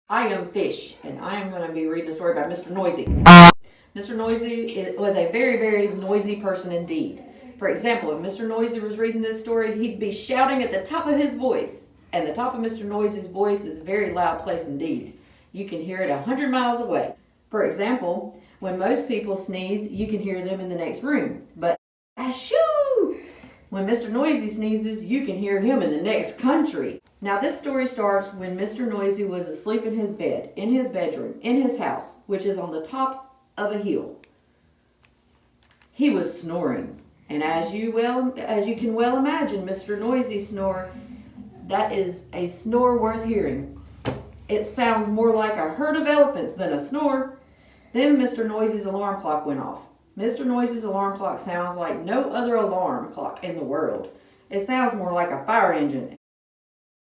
I am Fish, and I am going to be reading a story about Mr. Noisy. Mr. Noisy was a very, very noisy person indeed. For example, if Mr. Noisy was reading this story, he'd be shouting at the top of his voice. And the top of Mr. Noisy's voice is a very loud place indeed. You can hear it 100 miles away. For example, when most people sneeze, you can hear them in the next room. But ashoo! When Mr. Noisy sneezes, you can hear him in the next country. Now this story starts when Mr. Noisy was asleep in his bed, in his bedroom, in his house, which is on the top of a hill. He was snoring. And as you can well imagine, Mr. Noisy snore, that is a snore worth hearing. It sounds more like a herd of elephants than a snore. Then Mr. Noisy's alarm clock went off. Mr. Noisy's alarm clock sounds like no other alarm clock in the world. It sounds more like a fire engine.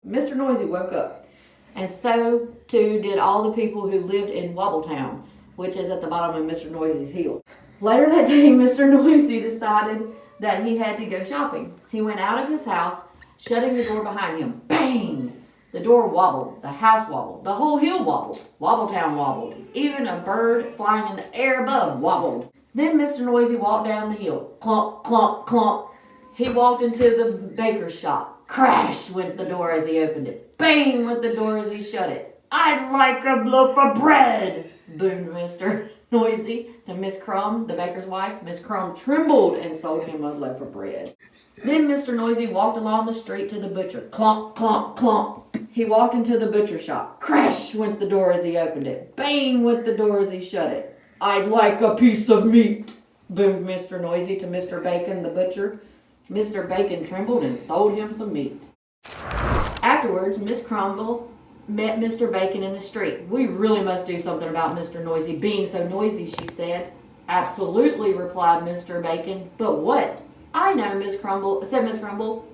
Mr. Noisy woke up, and so too did all the people who lived in Wobbletown, which is at the bottom of Mr. Noisy's hill. Later that day, Mr. Noisy decided that he had to go shopping. He went out of his house, shutting the door behind him. Bang! The door wobbled, the house wobbled, the whole hill wobbled, Wobbletown wobbled, even a bird flying in the air above wobbled. Then Mr. Noisy walked down the hill. Clomp, clomp, clomp. He walked into the baker's shop. Crash went the door as he opened it. Bang went the door as he shut it. I'd like a loaf of bread, boomed Mr. Noisy to Miss Crumb, the baker's wife. Miss Crumb trembled and sold him a loaf of bread. Then Mr. Noisy walked along the street to the butcher. Clomp, clomp, clomp. He walked into the butcher shop. Crash went the door as he opened it. Bang went the door as he shut it. I'd like a piece of meat, boomed Mr. Noisy to Mr. Bacon, the butcher. Mr. Bacon trembled and sold him some meat. Afterwards, Miss Crumble met Mr. Bacon in the street. We really must do something about Mr. Noisy being so noisy, she said. Absolutely, replied Mr. Bacon. But what? I know, said Miss Crumble.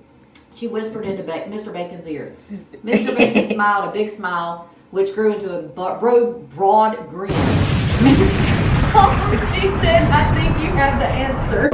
She whispered into Mr. Bacon's ear. Mr. Bacon smiled a big smile, which grew into a broad grin. He said, I think you have the answer.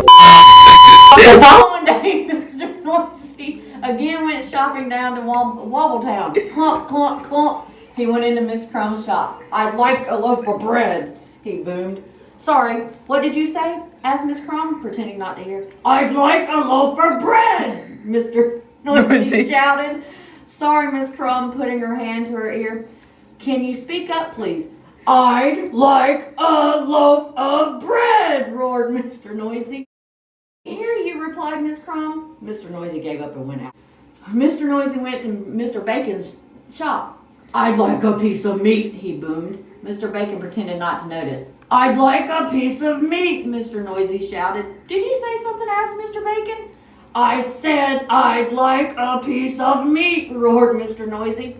One day, Mr. Noisy again went shopping down to Wobbletown. Clump, clump, clump. He went into Miss Crumb's shop. I'd like a loaf of bread, he boomed. Sorry, what did you say? Asked Miss Crumb, pretending not to hear. I'd like a loaf of bread, Mr. Noisy shouted. Sorry, Miss Crumb, putting her hand to her ear. Can you speak up, please? I'd like a loaf of bread, roared Mr. Noisy. Here you, replied Miss Crumb. Mr. Noisy gave up and went out. Mr. Noisy went to Mr. Bacon's shop. I'd like a piece of meat, he boomed. Mr. Bacon pretended not to notice. I'd like a piece of meat, Mr. Noisy shouted. Did you say something? Asked Mr. Bacon. I said I'd like a piece of meat, roared Mr. Noisy.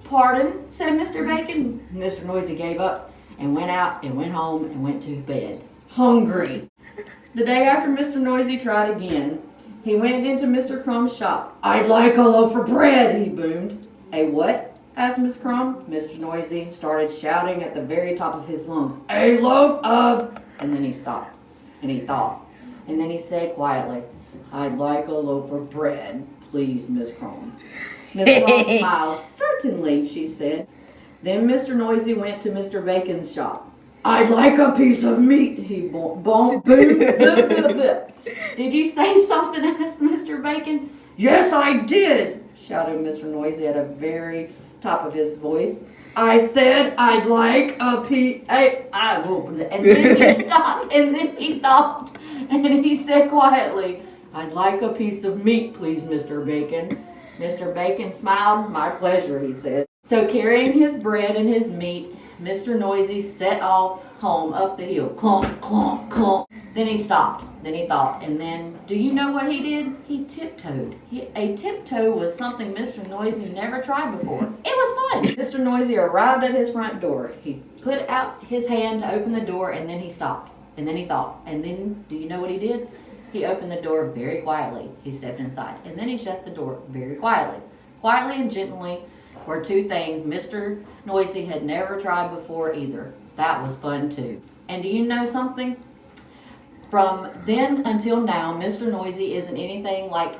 Pardon, said Mr. Bacon. Mr. Noisy gave up and went out and went home and went to bed. Hungry. The day after Mr. Noisy tried again, he went into Mr. Crumb's shop. I'd like a loaf of bread, he boomed. A what? Asked Miss Crumb. Mr. Noisy started shouting at the very top of his lungs. A loaf of... And then he stopped. And he thought. And then he said quietly, I'd like a loaf of bread, please, Miss Crumb. Miss Crumb smiled. Certainly, she said. Then Mr. Noisy went to Mr. Bacon's shop. I'd like a piece of meat, he boomed. Did you say something? Asked Mr. Bacon. Yes, I did, shouted Mr. Noisy at a very top of his voice. I said I'd like a piece. And then he stopped, and then he thought, and he said quietly, I'd like a piece of meat, please, Mr. Bacon. Mr. Bacon smiled. My pleasure, he said. So carrying his bread and his meat, Mr. Noisy set off home up the hill. Clomp, clomp, clomp. Then he stopped. Then he thought. And then, do you know what he did? He tiptoed. A tiptoe was something Mr. Noisy never tried before. It was fun. Mr. Noisy arrived at his front door. He put out his hand to open the door, and then he stopped. And then he thought. And then, do you know what he did? He opened the door very quietly. He stepped inside. And then he shut the door very quietly. Quietly and gently were two things Mr. Noisy had never tried before either. That was fun too. And do you know something? From then until now, Mr. Noisy isn't anything like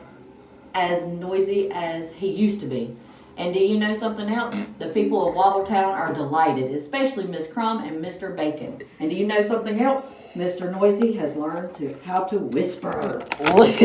as noisy as he used to be. And do you know something else? The people of Wobbletown are delighted, especially Miss Crumb and Mr. Bacon. And do you know something else? Mr. Noisy has learned how to whisper. Like.